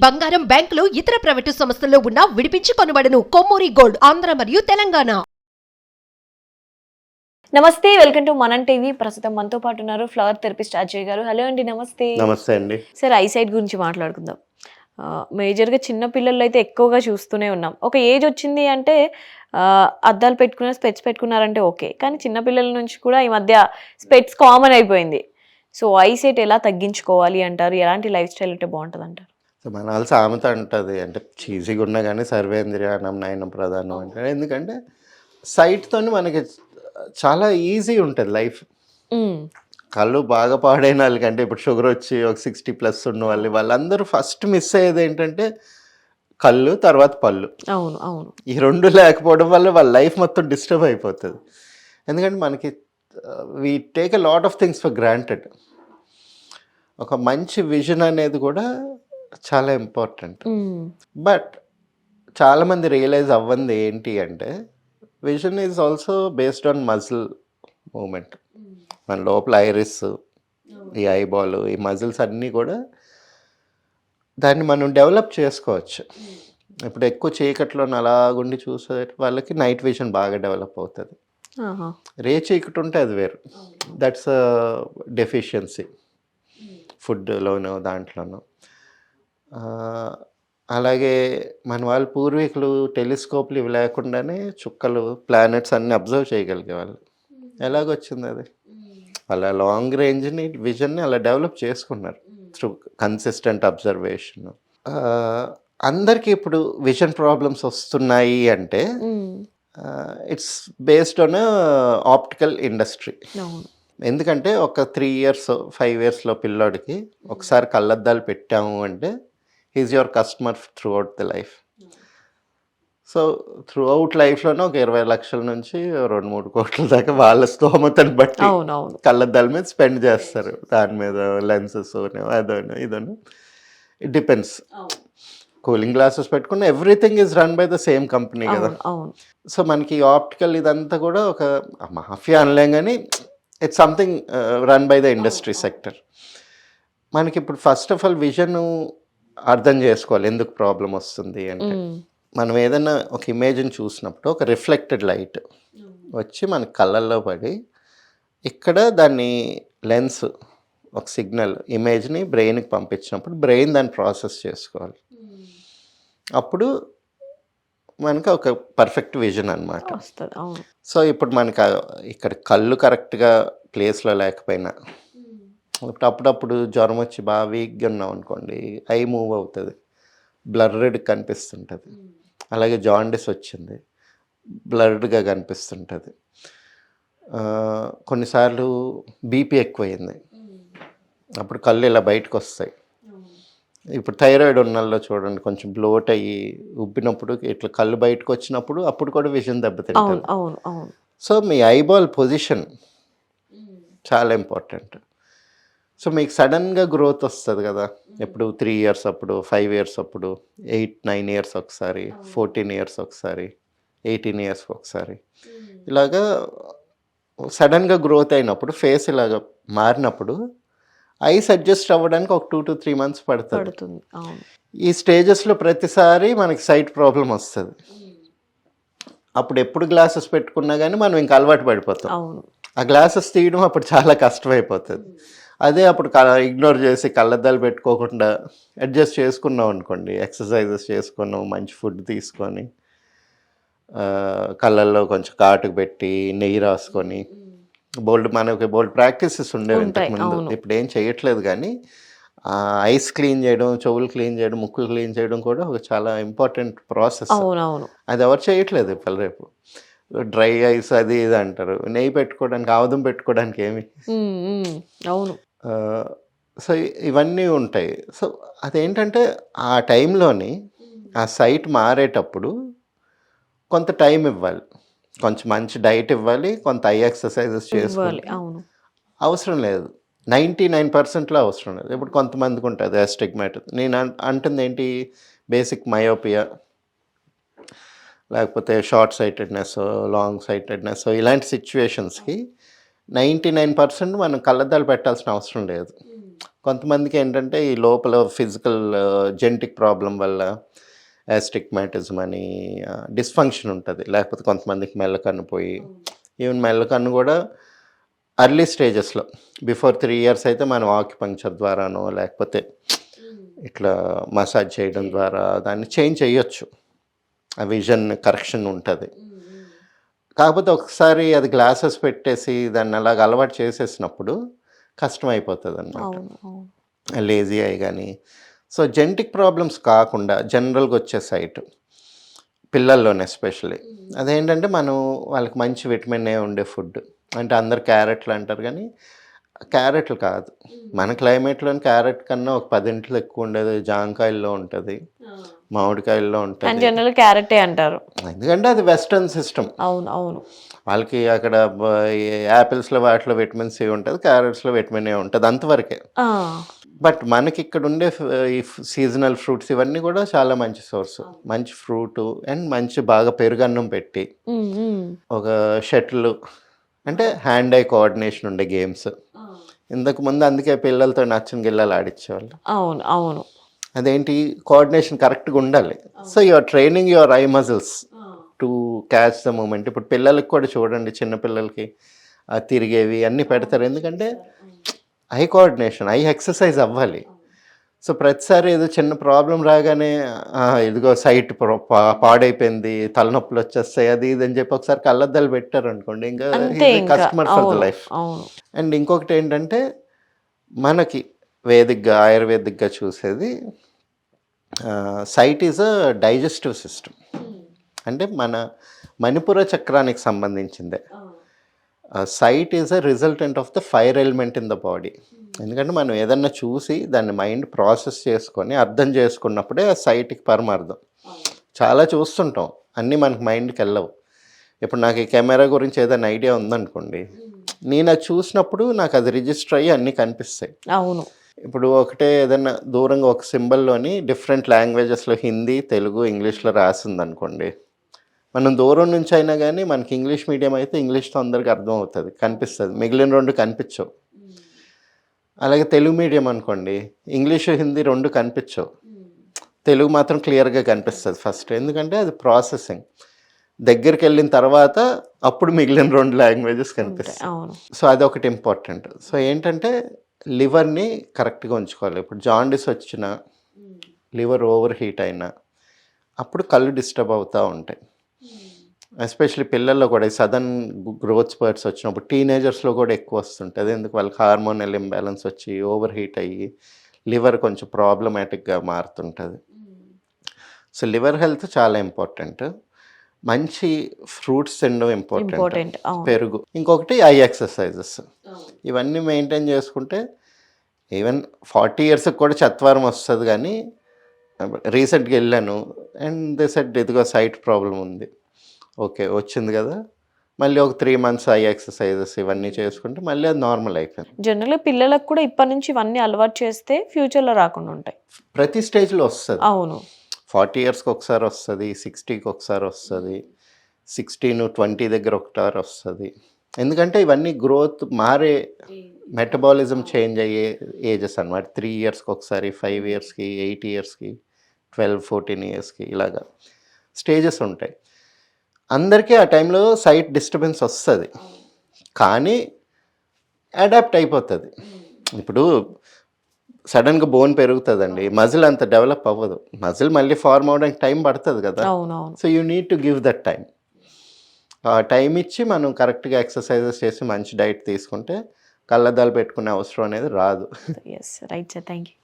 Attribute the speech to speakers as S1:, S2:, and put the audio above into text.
S1: బంగారం, బ్యాంకులు, ఇతర ప్రైవేటు సంస్థల్లో ఉన్న విడిపించి కొనబడును. కొమ్మూరి గోల్డ్, ఆంధ్ర మరియు తెలంగాణ.
S2: నమస్తే, వెల్కమ్ టు మనం టీవీ. ప్రస్తుతం మనతో పాటు ఉన్నారు ఫ్లవర్ థెరపిస్ట్ అజయ్ గారు. హలో అండి, నమస్తే.
S3: నమస్తే అండి.
S2: సార్, ఐసైట్ గురించి మాట్లాడుకుందాం. మేజర్గా చిన్న పిల్లలు అయితే ఎక్కువగా చూస్తూనే ఉన్నాం. ఒక ఏజ్ వచ్చింది అంటే అద్దాలు పెట్టుకున్నారు, స్పెట్స్ పెట్టుకున్నారంటే ఓకే, కానీ చిన్నపిల్లల నుంచి కూడా ఈ మధ్య స్పెట్స్ కామన్ అయిపోయింది. సో ఐసైట్ ఎలా తగ్గించుకోవాలి అంటారు? ఎలాంటి లైఫ్ స్టైల్ అంటే బాగుంటుంది అంటారు?
S3: మన వాళ్ళ సామెత ఉంటుంది, అంటే చీజీగా ఉన్నా కానీ సర్వేంద్రియానం నయనం ప్రధానం అంటారు. ఎందుకంటే సైట్తో మనకి చాలా ఈజీ ఉంటుంది లైఫ్. కళ్ళు బాగా పాడైన వాళ్ళకంటే ఇప్పుడు షుగర్ వచ్చి ఒక 60+ ఉన్న వాళ్ళందరూ ఫస్ట్ మిస్ అయ్యేది ఏంటంటే కళ్ళు, తర్వాత పళ్ళు.
S2: అవును అవును,
S3: ఈ రెండు లేకపోవడం వల్ల వాళ్ళ లైఫ్ మొత్తం డిస్టర్బ్ అయిపోతుంది. ఎందుకంటే మనకి we take a lot of things for granted. ఒక మంచి విజన్ అనేది కూడా చాలా ఇంపార్టెంట్. బట్ చాలామంది రియలైజ్ అవ్వంది ఏంటి అంటే vision is also based on muscle moment. మన లోపల ఐరిస్, ఈ ఐబాల్, ఈ మజిల్స్ అన్నీ కూడా దాన్ని మనం డెవలప్ చేసుకోవచ్చు. ఇప్పుడు ఎక్కువ చీకట్లో అలాగుండి చూసే వాళ్ళకి నైట్ విజన్ బాగా డెవలప్ అవుతుంది. రే చీకటి ఉంటే అది వేరు, దట్స్ డెఫిషియన్సీ ఫుడ్లోనో దాంట్లోనో. అలాగే మన వాళ్ళ పూర్వీకులు టెలిస్కోప్లు ఇవి లేకుండానే చుక్కలు, ప్లానెట్స్ అన్నీ అబ్జర్వ్ చేయగలిగే వాళ్ళు. ఎలాగొచ్చింది అది? వాళ్ళ లాంగ్ రేంజ్ని, విజన్ని అలా డెవలప్ చేసుకున్నారు త్రూ కన్సిస్టెంట్ అబ్జర్వేషన్. అందరికీ ఇప్పుడు విజన్ ప్రాబ్లమ్స్ వస్తున్నాయి అంటే it's based on optical industry. ఎందుకంటే ఒక 3 years 5 yearsలో పిల్లోడికి ఒకసారి కళ్ళద్దాలు పెట్టాము అంటే is your customer throughout the life. So throughout లైఫ్లోనే ఒక 20 లక్షల నుంచి 2-3 కోట్ల దాకా వాళ్ళ స్తోమతను బట్టి కళ్ళద్దాల మీద స్పెండ్ చేస్తారు. దాని మీద లెన్సెస్ అదోనో ఇదోనో, ఇట్ డిపెండ్స్. కూలింగ్ గ్లాసెస్ పెట్టుకున్న everything is run by the same company కదా. సో మనకి ఆప్టికల్ ఇదంతా కూడా ఒక మాఫియా అనలేం, కానీ it's something run by the industry sector. మనకి ఇప్పుడు ఫస్ట్ ఆఫ్ ఆల్ విజన్ అర్థం చేసుకోవాలి ఎందుకు ప్రాబ్లం వస్తుంది అంటే. మనం ఏదైనా ఒక ఇమేజ్ని చూసినప్పుడు ఒక రిఫ్లెక్టెడ్ లైట్ వచ్చి మన కళ్ళల్లో పడి ఇక్కడ దాన్ని లెన్స్ ఒక సిగ్నల్ ఇమేజ్ని బ్రెయిన్కి పంపించినప్పుడు బ్రెయిన్ దాన్ని ప్రాసెస్ చేసుకోవాలి. అప్పుడు మనకు ఒక పర్ఫెక్ట్ విజన్ అనమాట. సో ఇప్పుడు మనకు ఇక్కడ కళ్ళు కరెక్ట్గా ప్లేస్లో లేకపోయినా, ఇప్పుడు అప్పుడప్పుడు జ్వరం వచ్చి బాగా వీక్గా ఉన్నాం అనుకోండి, ఐ మూవ్ అవుతుంది, బ్లర్రెడ్ కనిపిస్తుంటుంది. అలాగే జాండిస్ వచ్చింది, బ్లర్డ్గా కనిపిస్తుంటుంది. కొన్నిసార్లు బీపీ ఎక్కువైంది, అప్పుడు కళ్ళు ఇలా బయటకు వస్తాయి. ఇప్పుడు థైరాయిడ్ ఉన్నల్లో చూడండి, కొంచెం బ్లోట్ అయ్యి ఉబ్బినప్పుడు ఇట్లా కళ్ళు బయటకు వచ్చినప్పుడు అప్పుడు కూడా విజన్ దెబ్బతింటుంది. సో మీ ఐబాల్ పొజిషన్ చాలా ఇంపార్టెంట్. సో మీకు సడన్గా గ్రోత్ వస్తుంది కదా, ఎప్పుడు 3 years అప్పుడు, 5 years అప్పుడు, 8-9 years ఒకసారి, 14 years ఒకసారి, 18 years ఒకసారి, ఇలాగా సడన్గా గ్రోత్ అయినప్పుడు ఫేస్ ఇలాగ మారినప్పుడు ఐస్ అడ్జస్ట్ అవ్వడానికి ఒక 2 to 3 months పడుతుంది. ఈ స్టేజెస్లో ప్రతిసారి మనకి సైట్ ప్రాబ్లం వస్తుంది. అప్పుడు ఎప్పుడు గ్లాసెస్ పెట్టుకున్నా కానీ మనం ఇంకా అలవాటు పడిపోతాం. ఆ గ్లాసెస్ తీయడం అప్పుడు చాలా కష్టమైపోతుంది. అదే అప్పుడు ఇగ్నోర్ చేసి కళ్ళద్దాలు పెట్టుకోకుండా అడ్జస్ట్ చేసుకున్నాం అనుకోండి, ఎక్సర్సైజెస్ చేసుకున్నాం, మంచి ఫుడ్ తీసుకొని, కళ్ళల్లో కొంచెం కాటుకు పెట్టి నెయ్యి రాసుకొని, మనకి బోల్డ్ ప్రాక్టీసెస్ ఉండేవి ఇంతకుముందు. ఇప్పుడు ఏం చేయట్లేదు, కానీ ఐస్ క్లీన్ చేయడం, చెవులు క్లీన్ చేయడం, ముక్కులు క్లీన్ చేయడం కూడా ఒక చాలా ఇంపార్టెంట్ ప్రాసెస్. అది ఎవరు చేయట్లేదు ఇప్పుడు. రేపు డ్రై ఐస్ అది ఇది అంటారు. నెయ్యి పెట్టుకోవడానికి, ఆముదం పెట్టుకోవడానికి ఏమి. సో ఇవన్నీ ఉంటాయి. సో అదేంటంటే ఆ టైంలోని ఆ సైట్ మారేటప్పుడు కొంత టైం ఇవ్వాలి, కొంచెం మంచి డైట్ ఇవ్వాలి, కొంత ఐ ఎక్సర్సైజెస్ చేసుకోవాలి. అవసరం లేదు, 99%లో అవసరం లేదు. ఇప్పుడు కొంతమందికి ఉంటుంది అస్టిగ్మాటిక్. నేను అంటుంది ఏంటి, బేసిక్ మయోపియా, లేకపోతే షార్ట్ సైటెడ్నెస్, లాంగ్ సైటెడ్నెస్, ఇలాంటి సిచ్యువేషన్స్కి 99% మనం కళ్ళద్దాలు పెట్టాల్సిన అవసరం లేదు. కొంతమందికి ఏంటంటే ఈ లోపల ఫిజికల్ జెనెటిక్ ప్రాబ్లం వల్ల యాస్టిగ్మాటిజం అని డిస్ఫంక్షన్ ఉంటుంది. లేకపోతే కొంతమందికి మెల్లకన్ను పోయి, ఈవెన్ మెల్లకన్ను కూడా అర్లీ స్టేజెస్లో బిఫోర్ 3 years అయితే మనం ఆక్యుపంక్చర్ ద్వారానో లేకపోతే ఇట్లా మసాజ్ చేయడం ద్వారా దాన్ని చేంజ్ చేయొచ్చు. ఆ విజన్ కరెక్షన్ ఉంటుంది. కాకపోతే ఒకసారి అది గ్లాసెస్ పెట్టేసి దాన్ని అలాగ అలవాటు చేసేసినప్పుడు కష్టం అయిపోతుంది అన్నమాట. లేజీ అయి కానీ. సో జెనెటిక్ ప్రాబ్లమ్స్ కాకుండా జనరల్గా వచ్చే సైట్ పిల్లల్లోనే ఎస్పెషల్లీ అదేంటంటే మనం వాళ్ళకి మంచి విటమిన్ ఏ ఉండే ఫుడ్, అంటే అందరు క్యారెట్లు అంటారు కానీ క్యారెట్లు కాదు. మన క్లైమేట్లోని క్యారెట్ కన్నా ఒక 10 ఎక్కువ ఉండేది జాంకాయల్లో ఉంటుంది, మామిడికాయల్లో ఉంటుంది.
S2: జనరల్ క్యారెటే అంటారు
S3: ఎందుకంటే అది వెస్టర్న్ సిస్టమ్.
S2: అవును అవును.
S3: వాళ్ళకి అక్కడ యాపిల్స్లో వాటిలో విటమిన్ సి ఉంటుంది, క్యారెట్స్లో విటమిన్ ఏ ఉంటుంది, అంతవరకే. బట్ మనకి ఇక్కడ ఉండే ఈ సీజనల్ ఫ్రూట్స్ ఇవన్నీ కూడా చాలా మంచి సోర్స్. మంచి ఫ్రూట్ అండ్ మంచి బాగా పెరుగన్నం పెట్టి ఒక షటిల్ అంటే హ్యాండ్ ఐ కోఆర్డినేషన్ ఉండే గేమ్స్. ఇంతకు ముందు అందుకే పిల్లలతో నచ్చిన గిల్లలు ఆడిచ్చేవాళ్ళు.
S2: అవును అవును.
S3: అదేంటి కోఆర్డినేషన్ కరెక్ట్గా ఉండాలి. So your training your eye muscles to catch the moment. ఇప్పుడు పిల్లలకి కూడా చూడండి, చిన్నపిల్లలకి తిరిగేవి అన్నీ పెడతారు. ఎందుకంటే ఐ కోఆర్డినేషన్, ఐ ఎక్సర్సైజ్ అవ్వాలి. సో ప్రతిసారి ఏదో చిన్న ప్రాబ్లం రాగానే ఇదిగో సైట్ పాడైపోయింది, తలనొప్పులు వచ్చేస్తాయి, అది ఇది అని చెప్పి ఒకసారి కళ్ళద్దాలు పెట్టారు అనుకోండి, ఇంకా customer for the life. And ఇంకొకటి ఏంటంటే మనకి వేదిక్గా ఆయుర్వేదిక్గా చూసేది sight is a digestive system. అంటే మన మణిపుర చక్రానికి సంబంధించిందే. Sight is a resultant of the fire element in the body. ఎందుకంటే మనం ఏదన్నా చూసి దాన్ని మైండ్ ప్రాసెస్ చేసుకొని అర్థం చేసుకున్నప్పుడే ఆ సైట్కి పరమార్థం. చాలా చూస్తుంటాం, అన్నీ మనకి మైండ్కి వెళ్ళవు. ఇప్పుడు నాకు ఈ కెమెరా గురించి ఏదైనా ఐడియా ఉందనుకోండి, నేను అది చూసినప్పుడు నాకు అది రిజిస్టర్ అయ్యి అన్నీ కనిపిస్తాయి.
S2: అవును.
S3: ఇప్పుడు ఒకటే ఏదైనా దూరంగా ఒక సింబల్లోని డిఫరెంట్ లాంగ్వేజెస్లో హిందీ, తెలుగు, ఇంగ్లీష్లో రాసింది అనుకోండి, మనం దూరం నుంచి అయినా కానీ మనకి ఇంగ్లీష్ మీడియం అయితే ఇంగ్లీష్ తొందరగా అర్థం అవుతుంది, కనిపిస్తుంది. మిగిలిన 2 కనిపించవు. అలాగే తెలుగు మీడియం అనుకోండి, ఇంగ్లీషు హిందీ 2 కనిపించవు, తెలుగు మాత్రం క్లియర్గా కనిపిస్తుంది ఫస్ట్. ఎందుకంటే అది ప్రాసెసింగ్. దగ్గరికి వెళ్ళిన తర్వాత అప్పుడు మిగిలిన 2 లాంగ్వేజెస్ కనిపిస్తాయి. సో అదొకటి ఇంపార్టెంట్. సో ఏంటంటే లివర్ని కరెక్ట్గా ఉంచుకోవాలి. ఇప్పుడు జాండిస్ వచ్చిన, లివర్ ఓవర్ హీట్ అయినా అప్పుడు కళ్ళు డిస్టర్బ్ అవుతూ ఉంటాయి. ఎస్పెషల్లీ పిల్లల్లో కూడా సడన్ గ్రోత్ స్పర్ట్స్ వచ్చినప్పుడు, టీనేజర్స్లో కూడా ఎక్కువ వస్తుంటుంది. ఎందుకు వాళ్ళకి హార్మోనల్ ఇంబ్యాలెన్స్ వచ్చి ఓవర్ హీట్ అయ్యి లివర్ కొంచెం ప్రాబ్లమాటిక్గా మారుతుంటుంది. సో లివర్ హెల్త్ చాలా ఇంపార్టెంట్. మంచి ఫ్రూట్స్ తినడం ఇంపార్టెంట్, పెరుగు. ఇంకొకటి ఐ ఎక్సర్సైజెస్. ఇవన్నీ మెయింటైన్ చేసుకుంటే ఈవెన్ 40 years కూడా చత్వారం వస్తుంది. కానీ రీసెంట్గా వెళ్ళాను అండ్ దే సెడ్ ఇదిగో సైట్ ప్రాబ్లం ఉంది. ఓకే, వచ్చింది కదా, మళ్ళీ ఒక 3 months ఐ ఎక్సర్సైజెస్ ఇవన్నీ చేసుకుంటే మళ్ళీ అది నార్మల్ అయిపోయింది.
S2: జనరల్గా పిల్లలకు కూడా ఇప్పటి నుంచి ఇవన్నీ అలవాటు చేస్తే ఫ్యూచర్లో రాకుండా ఉంటాయి.
S3: ప్రతి స్టేజ్లో వస్తుంది.
S2: అవును.
S3: 40 yearsకి ఒకసారి వస్తుంది, 60కి ఒకసారి వస్తుంది, 16-20 దగ్గర ఒకసారి వస్తుంది. ఎందుకంటే ఇవన్నీ గ్రోత్ మారే, మెటబాలిజం చేంజ్ అయ్యే ఏజెస్ అన్నమాట. 3 yearsకి ఒకసారి, 5 yearsకి, 8 yearsకి, 12-14 yearsకి ఇలాగా స్టేజెస్ ఉంటాయి. అందరికీ ఆ టైంలో సైట్ డిస్టర్బెన్స్ వస్తుంది, కానీ అడాప్ట్ అయిపోతుంది. ఇప్పుడు సడన్గా బోన్ పెరుగుతుందండి, మజిల్ అంత డెవలప్ అవ్వదు. మజిల్ మళ్ళీ ఫార్మ్ అవడానికి టైం పడుతుంది కదా. So you need to give that time. ఆ టైం ఇచ్చి మనం కరెక్ట్గా ఎక్సర్సైజెస్ చేసి మంచి డైట్ తీసుకుంటే కళ్ళద్దాలు పెట్టుకునే అవసరం అనేది రాదు.
S2: Yes, right sir, thank you.